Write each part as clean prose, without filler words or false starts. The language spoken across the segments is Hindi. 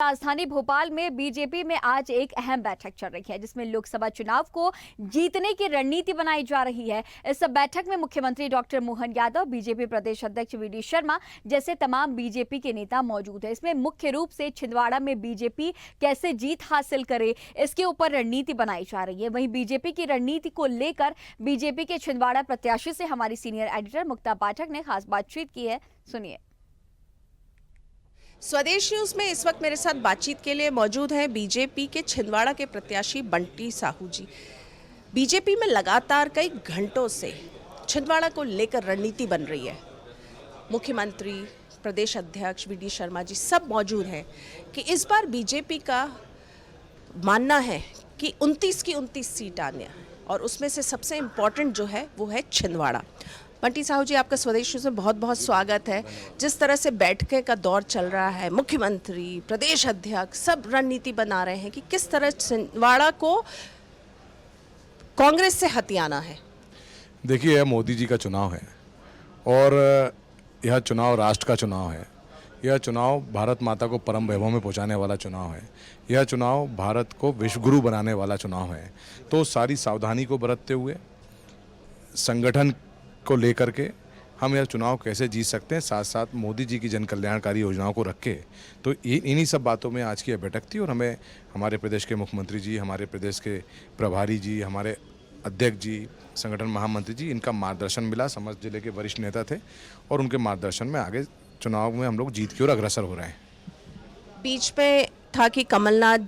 राजधानी भोपाल में बीजेपी में आज एक अहम बैठक चल रही है, जिसमें लोकसभा चुनाव को जीतने की रणनीति बनाई जा रही है। इस बैठक में मुख्यमंत्री डॉक्टर मोहन यादव, बीजेपी प्रदेश अध्यक्ष वी.डी. शर्मा जैसे तमाम बीजेपी के नेता मौजूद हैं। इसमें मुख्य रूप से छिंदवाड़ा में बीजेपी कैसे जीत हासिल करे, इसके ऊपर रणनीति बनाई जा रही है। वहीं बीजेपी की रणनीति को लेकर बीजेपी के छिंदवाड़ा प्रत्याशी से हमारी सीनियर एडिटर मुक्ता पाठक ने खास बातचीत की है। सुनिए। स्वदेश न्यूज में इस वक्त मेरे साथ बातचीत के लिए मौजूद हैं बीजेपी के छिंदवाड़ा के प्रत्याशी बंटी साहू जी। बीजेपी में लगातार कई घंटों से छिंदवाड़ा को लेकर रणनीति बन रही है। मुख्यमंत्री, प्रदेश अध्यक्ष वी.डी. शर्मा जी सब मौजूद हैं कि इस बार बीजेपी का मानना है कि 29 की 29 सीट आने हैं और उसमें से सबसे इम्पोर्टेंट जो है वो है छिंदवाड़ा। बंटी साहू जी, आपका स्वदेश न्यूज़ में बहुत बहुत स्वागत है। जिस तरह से बैठक का दौर चल रहा है, मुख्यमंत्री, प्रदेश अध्यक्ष सब रणनीति बना रहे हैं कि किस तरह छिंदवाड़ा को कांग्रेस से हथियाना है। देखिए, यह मोदी जी का चुनाव है और यह चुनाव राष्ट्र का चुनाव है। यह चुनाव भारत माता को परम वैभव में पहुंचाने वाला चुनाव है। यह चुनाव भारत को विश्वगुरु बनाने वाला चुनाव है। तो सारी सावधानी को बरतते हुए, संगठन को लेकर के हम यह चुनाव कैसे जीत सकते हैं, साथ साथ मोदी जी की जन कल्याणकारी योजनाओं को रख के, तो इन्हीं सब बातों में आज की यह बैठक थी। और हमें हमारे प्रदेश के मुख्यमंत्री जी, हमारे प्रदेश के प्रभारी जी, हमारे अध्यक्ष जी, संगठन महामंत्री जी, इनका मार्गदर्शन मिला। समस्त जिले के वरिष्ठ नेता थे और उनके मार्गदर्शन में आगे चुनाव में हम लोग जीत की ओर अग्रसर हो रहे हैं। बीच में था कि कमलनाथ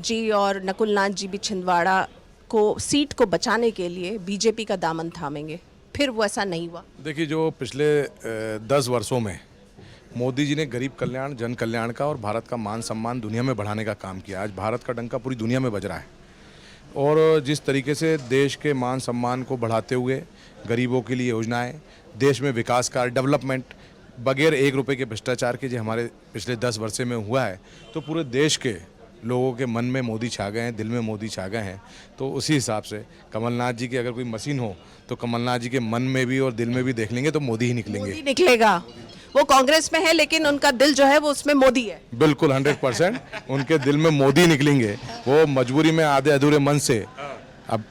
जी और नकुलनाथ जी भी छिंदवाड़ा को सीट को बचाने के लिए बीजेपी का दामन थामेंगे, फिर वो ऐसा नहीं हुआ। देखिए, जो पिछले 10 वर्षों में मोदी जी ने गरीब कल्याण, जन कल्याण का और भारत का मान सम्मान दुनिया में बढ़ाने का काम किया। आज भारत का डंका पूरी दुनिया में बज रहा है और जिस तरीके से देश के मान सम्मान को बढ़ाते हुए गरीबों के लिए योजनाएं, देश में विकास कार्य, डेवलपमेंट, बगैर 1 रुपये के भ्रष्टाचार के जो हमारे पिछले 10 वर्षों में हुआ है, तो पूरे देश के लोगों के मन में मोदी छा गए हैं, दिल में मोदी छा गए हैं। तो उसी हिसाब से कमलनाथ जी की अगर कोई मशीन हो तो कमलनाथ जी के मन में भी और दिल में भी देख लेंगे तो मोदी ही निकलेंगे। मोदी निकलेगा। वो कांग्रेस में है लेकिन उनका दिल जो है वो उसमें मोदी है। बिल्कुल 100% उनके दिल में मोदी निकलेंगे। वो मजबूरी में आधे अधूरे मन से, अब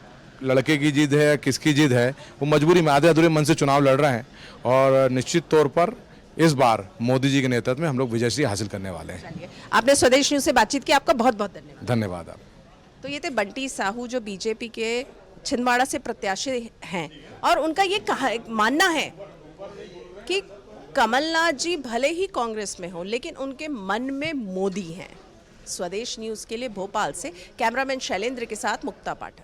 लड़के की जिद है, किसकी जिद है, वो मजबूरी में आधे अधूरे मन से चुनाव लड़ रहे हैं और निश्चित तौर पर इस बार मोदी जी के नेतृत्व में हम लोग विजयश्री हासिल करने वाले हैं। आपने स्वदेश न्यूज़ से बातचीत की, आपका बहुत बहुत धन्यवाद। धन्यवाद आप। तो ये थे बंटी साहू जो बीजेपी के छिंदवाड़ा से प्रत्याशी हैं और उनका ये मानना है कि कमलनाथ जी भले ही कांग्रेस में हों लेकिन उनके मन में मोदी हैं। स्वदेश न्यूज़ के लिए भोपाल से कैमरामैन शैलेंद्र के साथ मुक्ता पाठक।